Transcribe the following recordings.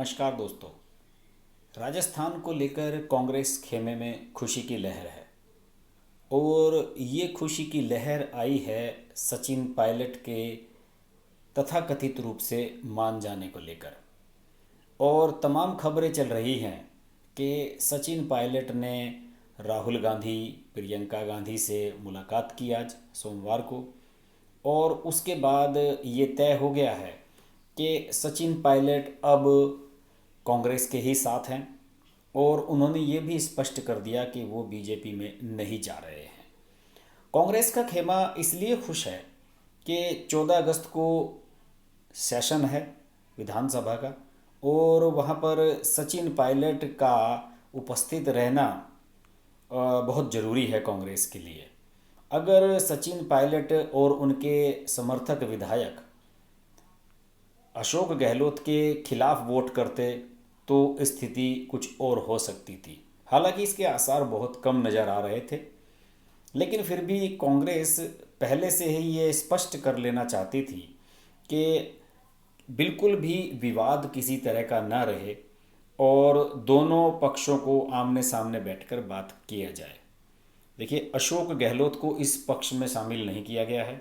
नमस्कार दोस्तों। राजस्थान को लेकर कांग्रेस खेमे में खुशी की लहर है और ये खुशी की लहर आई है सचिन पायलट के तथाकथित रूप से मान जाने को लेकर। और तमाम खबरें चल रही हैं कि सचिन पायलट ने राहुल गांधी, प्रियंका गांधी से मुलाकात की आज सोमवार को। और उसके बाद ये तय हो गया है कि सचिन पायलट अब कांग्रेस के ही साथ हैं और उन्होंने ये भी स्पष्ट कर दिया कि वो बीजेपी में नहीं जा रहे हैं। कांग्रेस का खेमा इसलिए खुश है कि 14 अगस्त को सेशन है विधानसभा का और वहाँ पर सचिन पायलट का उपस्थित रहना बहुत ज़रूरी है कांग्रेस के लिए। अगर सचिन पायलट और उनके समर्थक विधायक अशोक गहलोत के खिलाफ वोट करते तो स्थिति कुछ और हो सकती थी। हालांकि इसके आसार बहुत कम नज़र आ रहे थे, लेकिन फिर भी कांग्रेस पहले से ही ये स्पष्ट कर लेना चाहती थी कि बिल्कुल भी विवाद किसी तरह का ना रहे और दोनों पक्षों को आमने सामने बैठकर बात किया जाए। देखिए, अशोक गहलोत को इस पक्ष में शामिल नहीं किया गया है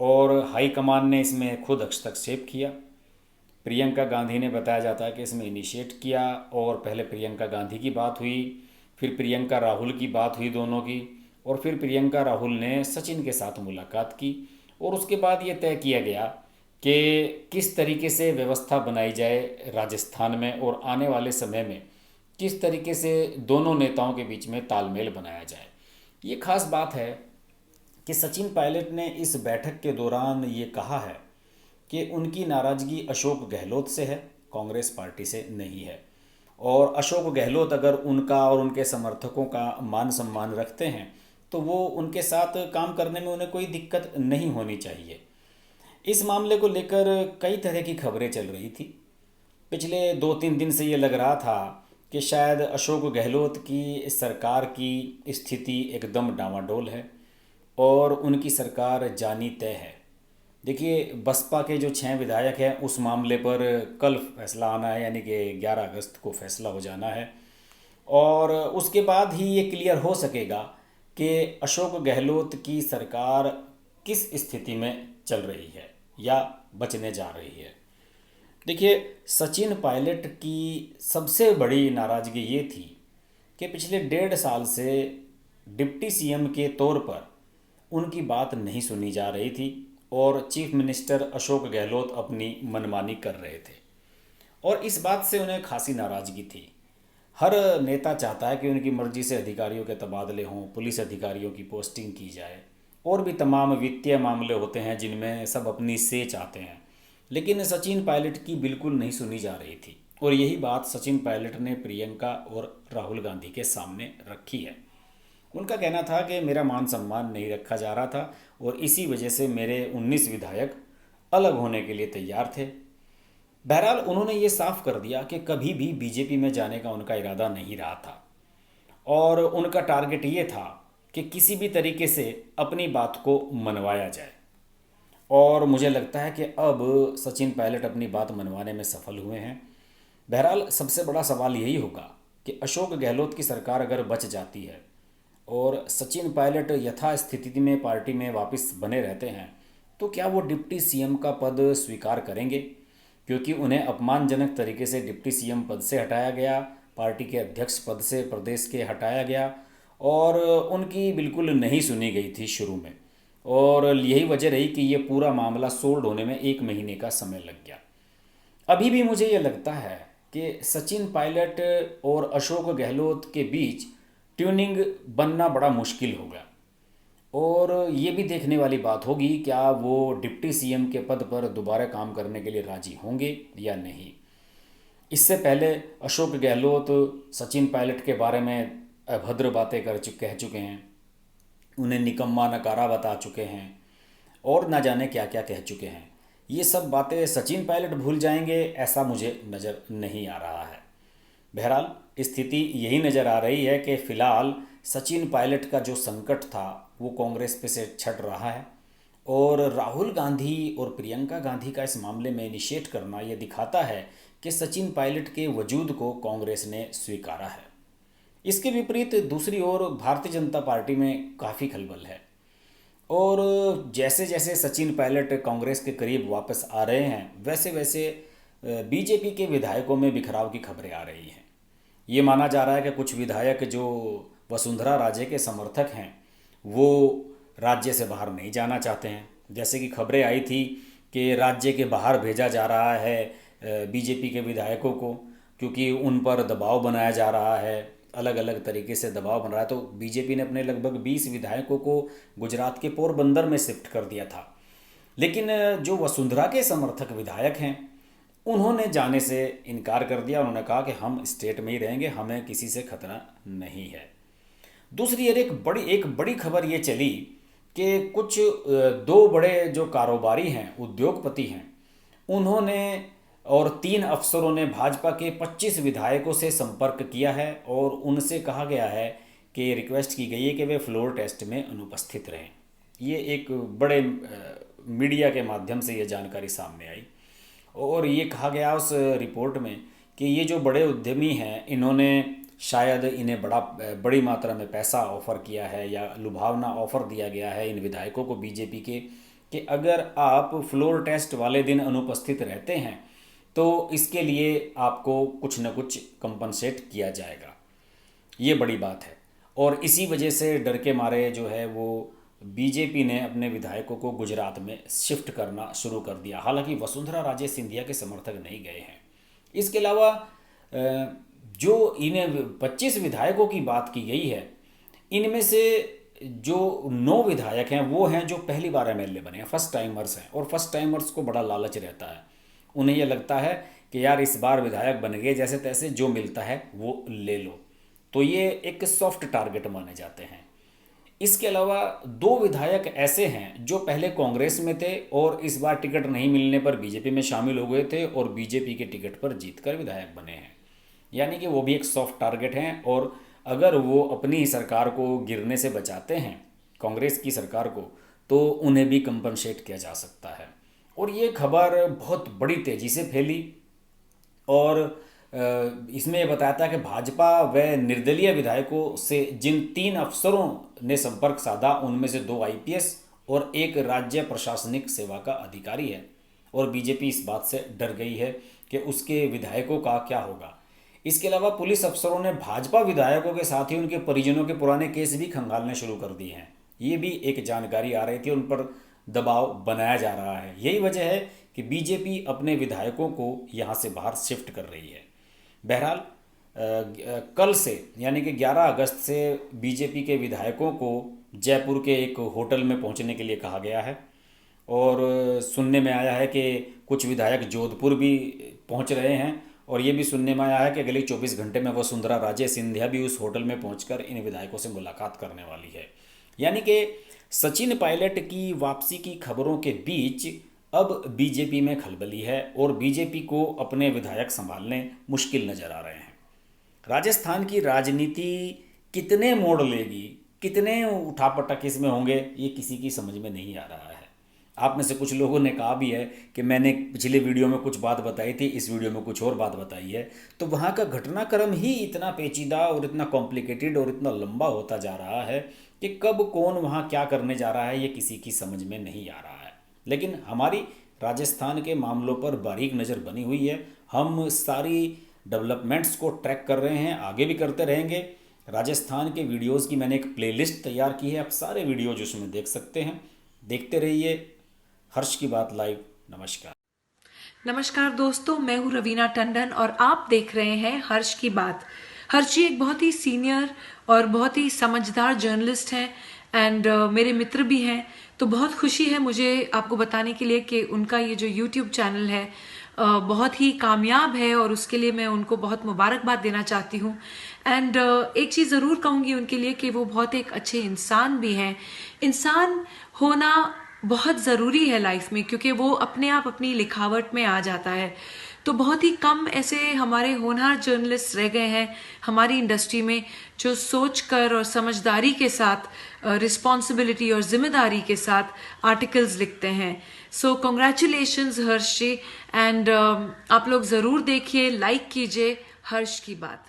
और हाईकमान ने इसमें खुद हस्तक्षेप किया। प्रियंका गांधी ने बताया जाता है कि इसमें इनिशिएट किया और पहले प्रियंका गांधी की बात हुई, फिर प्रियंका राहुल की बात हुई दोनों की, और फिर प्रियंका राहुल ने सचिन के साथ मुलाकात की और उसके बाद ये तय किया गया कि किस तरीके से व्यवस्था बनाई जाए राजस्थान में और आने वाले समय में किस तरीके से दोनों नेताओं के बीच में तालमेल बनाया जाए। ये खास बात है कि सचिन पायलट ने इस बैठक के दौरान ये कहा है कि उनकी नाराज़गी अशोक गहलोत से है, कांग्रेस पार्टी से नहीं है। और अशोक गहलोत अगर उनका और उनके समर्थकों का मान सम्मान रखते हैं तो वो उनके साथ काम करने में उन्हें कोई दिक्कत नहीं होनी चाहिए। इस मामले को लेकर कई तरह की खबरें चल रही थी। पिछले 2-3 दिन से ये लग रहा था कि शायद अशोक गहलोत की सरकार की स्थिति एकदम डामाडोल है और उनकी सरकार जानी तय है। देखिए, बसपा के जो 6 विधायक हैं उस मामले पर कल फैसला आना है, यानी कि 11 अगस्त को फैसला हो जाना है और उसके बाद ही ये क्लियर हो सकेगा कि अशोक गहलोत की सरकार किस स्थिति में चल रही है या बचने जा रही है। देखिए, सचिन पायलट की सबसे बड़ी नाराज़गी ये थी कि पिछले 1.5 साल से डिप्टी सीएम के तौर पर उनकी बात नहीं सुनी जा रही थी और चीफ मिनिस्टर अशोक गहलोत अपनी मनमानी कर रहे थे और इस बात से उन्हें खासी नाराज़गी थी। हर नेता चाहता है कि उनकी मर्जी से अधिकारियों के तबादले हों, पुलिस अधिकारियों की पोस्टिंग की जाए और भी तमाम वित्तीय मामले होते हैं जिनमें सब अपनी से चाहते हैं। लेकिन सचिन पायलट की बिल्कुल नहीं सुनी जा रही थी और यही बात सचिन पायलट ने प्रियंका और राहुल गांधी के सामने रखी है। उनका कहना था कि मेरा मान सम्मान नहीं रखा जा रहा था और इसी वजह से मेरे 19 विधायक अलग होने के लिए तैयार थे। बहरहाल उन्होंने ये साफ कर दिया कि कभी भी बीजेपी में जाने का उनका इरादा नहीं रहा था और उनका टारगेट ये था कि किसी भी तरीके से अपनी बात को मनवाया जाए। और मुझे लगता है कि अब सचिन पायलट अपनी बात मनवाने में सफल हुए हैं। बहरहाल सबसे बड़ा सवाल यही होगा कि अशोक गहलोत की सरकार अगर बच जाती है और सचिन पायलट यथास्थिति में पार्टी में वापस बने रहते हैं तो क्या वो डिप्टी सीएम का पद स्वीकार करेंगे, क्योंकि उन्हें अपमानजनक तरीके से डिप्टी सीएम पद से हटाया गया, पार्टी के अध्यक्ष पद से प्रदेश के हटाया गया और उनकी बिल्कुल नहीं सुनी गई थी शुरू में और यही वजह रही कि ये पूरा मामला सोल्ड होने में 1 महीने का समय लग गया। अभी भी मुझे ये लगता है कि सचिन पायलट और अशोक गहलोत के बीच ट्यूनिंग बनना बड़ा मुश्किल होगा और ये भी देखने वाली बात होगी क्या वो डिप्टी सीएम के पद पर दोबारा काम करने के लिए राजी होंगे या नहीं। इससे पहले अशोक गहलोत सचिन पायलट के बारे में अभद्र बातें कह चुके हैं, उन्हें निकम्मा नकारा बता चुके हैं और ना जाने क्या क्या कह चुके हैं। ये सब बातें सचिन पायलट भूल जाएंगे ऐसा मुझे नज़र नहीं आ रहा है। बहरहाल स्थिति यही नज़र आ रही है कि फ़िलहाल सचिन पायलट का जो संकट था वो कांग्रेस पे से छट रहा है और राहुल गांधी और प्रियंका गांधी का इस मामले में इनिशिएट करना ये दिखाता है कि सचिन पायलट के वजूद को कांग्रेस ने स्वीकारा है। इसके विपरीत दूसरी ओर भारतीय जनता पार्टी में काफ़ी खलबल है और जैसे जैसे सचिन पायलट कांग्रेस के करीब वापस आ रहे हैं वैसे वैसे बीजेपी के विधायकों में बिखराव की खबरें आ रही हैं। ये माना जा रहा है कि कुछ विधायक जो वसुंधरा राजे के समर्थक हैं वो राज्य से बाहर नहीं जाना चाहते हैं। जैसे कि खबरें आई थी कि राज्य के बाहर भेजा जा रहा है बीजेपी के विधायकों को, क्योंकि उन पर दबाव बनाया जा रहा है, अलग अलग तरीके से दबाव बन रहा है। तो बीजेपी ने अपने लगभग 20 विधायकों को गुजरात के पोरबंदर में शिफ्ट कर दिया था। लेकिन जो वसुंधरा के समर्थक विधायक हैं उन्होंने जाने से इनकार कर दिया। उन्होंने कहा कि हम स्टेट में ही रहेंगे, हमें किसी से खतरा नहीं है। दूसरी ओर एक बड़ी खबर ये चली कि कुछ दो बड़े जो कारोबारी हैं, उद्योगपति हैं, उन्होंने और 3 अफसरों ने भाजपा के 25 विधायकों से संपर्क किया है और उनसे कहा गया है कि रिक्वेस्ट की गई है कि वे फ्लोर टेस्ट में अनुपस्थित रहें। ये एक बड़े मीडिया के माध्यम से ये जानकारी सामने आई और ये कहा गया उस रिपोर्ट में कि ये जो बड़े उद्यमी हैं इन्होंने शायद इन्हें बड़ी मात्रा में पैसा ऑफ़र किया है या लुभावना ऑफ़र दिया गया है इन विधायकों को बीजेपी के कि अगर आप फ्लोर टेस्ट वाले दिन अनुपस्थित रहते हैं तो इसके लिए आपको कुछ न कुछ कंपनसेट किया जाएगा। ये बड़ी बात है और इसी वजह से डर के मारे जो है वो बीजेपी ने अपने विधायकों को गुजरात में शिफ्ट करना शुरू कर दिया। हालांकि वसुंधरा राजे सिंधिया के समर्थक नहीं गए हैं। इसके अलावा जो इन्हें 25 विधायकों की बात की गई है, इनमें से जो 9 विधायक हैं वो हैं जो पहली बार एमएलए बने हैं, फर्स्ट टाइमर्स हैं। और फर्स्ट टाइमर्स को बड़ा लालच रहता है, उन्हें यह लगता है कि यार इस बार विधायक बन गए, जैसे तैसे जो मिलता है वो ले लो। तो ये एक सॉफ्ट टारगेट माने जाते हैं। इसके अलावा 2 विधायक ऐसे हैं जो पहले कांग्रेस में थे और इस बार टिकट नहीं मिलने पर बीजेपी में शामिल हो गए थे और बीजेपी के टिकट पर जीतकर विधायक बने हैं। यानी कि वो भी एक सॉफ्ट टारगेट हैं और अगर वो अपनी सरकार को गिरने से बचाते हैं, कांग्रेस की सरकार को, तो उन्हें भी कंपनसेट किया जा सकता है। और ये खबर बहुत बड़ी तेज़ी से फैली और इसमें यह बताया था कि भाजपा व निर्दलीय विधायकों से जिन 3 अफसरों ने संपर्क साधा उनमें से 2 आईपीएस और 1 राज्य प्रशासनिक सेवा का अधिकारी है और बीजेपी इस बात से डर गई है कि उसके विधायकों का क्या होगा। इसके अलावा पुलिस अफसरों ने भाजपा विधायकों के साथ ही उनके परिजनों के पुराने केस भी खंगालने शुरू कर दिए हैं। ये भी एक जानकारी आ रही थी, उन पर दबाव बनाया जा रहा है। यही वजह है कि बीजेपी अपने विधायकों को यहाँ से बाहर शिफ्ट कर रही है। बहरहाल कल से यानी कि 11 अगस्त से बीजेपी के विधायकों को जयपुर के एक होटल में पहुंचने के लिए कहा गया है और सुनने में आया है कि कुछ विधायक जोधपुर भी पहुंच रहे हैं और ये भी सुनने में आया है कि अगले 24 घंटे में वसुंधरा राजे सिंधिया भी उस होटल में पहुंचकर इन विधायकों से मुलाकात करने वाली है। यानी कि सचिन पायलट की वापसी की खबरों के बीच अब बीजेपी में खलबली है और बीजेपी को अपने विधायक संभालने मुश्किल नजर आ रहे हैं। राजस्थान की राजनीति कितने मोड़ लेगी, कितने उठापटक इसमें होंगे, ये किसी की समझ में नहीं आ रहा है। आप में से कुछ लोगों ने कहा भी है कि मैंने पिछले वीडियो में कुछ बात बताई थी, इस वीडियो में कुछ और बात बताई है। तो वहाँ का घटनाक्रम ही इतना पेचीदा और इतना कॉम्प्लिकेटेड और इतना लंबा होता जा रहा है कि कब कौन वहाँ क्या करने जा रहा है ये किसी की समझ में नहीं आ रहा है। लेकिन हमारी राजस्थान के मामलों पर बारीक नज़र बनी हुई है। हम सारी डेवलपमेंट्स को ट्रैक कर रहे हैं, आगे भी करते रहेंगे। राजस्थान के वीडियोस की मैंने एक प्लेलिस्ट तैयार की है, आप सारे वीडियोज उसमें देख सकते हैं। देखते रहिए हर्ष की बात लाइव। नमस्कार दोस्तों, मैं हूँ रवीना टंडन और आप देख रहे हैं हर्ष की बात। हर्ष जी एक बहुत ही सीनियर और बहुत ही समझदार जर्नलिस्ट हैं एंड मेरे मित्र भी हैं। तो बहुत खुशी है मुझे आपको बताने के लिए कि उनका ये जो यूट्यूब चैनल है बहुत ही कामयाब है और उसके लिए मैं उनको बहुत मुबारकबाद देना चाहती हूँ। एंड एक चीज़ ज़रूर कहूँगी उनके लिए कि वो बहुत एक अच्छे इंसान भी हैं। इंसान होना बहुत ज़रूरी है लाइफ में, क्योंकि वो अपने आप अपनी लिखावट में आ जाता है। तो बहुत ही कम ऐसे हमारे होनहार जर्नलिस्ट रह गए हैं हमारी इंडस्ट्री में जो सोच कर और समझदारी के साथ, रिस्पॉन्सिबिलिटी और जिम्मेदारी के साथ आर्टिकल्स लिखते हैं। सो कॉन्ग्रेचुलेशंस हर्ष जी, एंड आप लोग ज़रूर देखिए, लाइक कीजिए हर्ष की बात।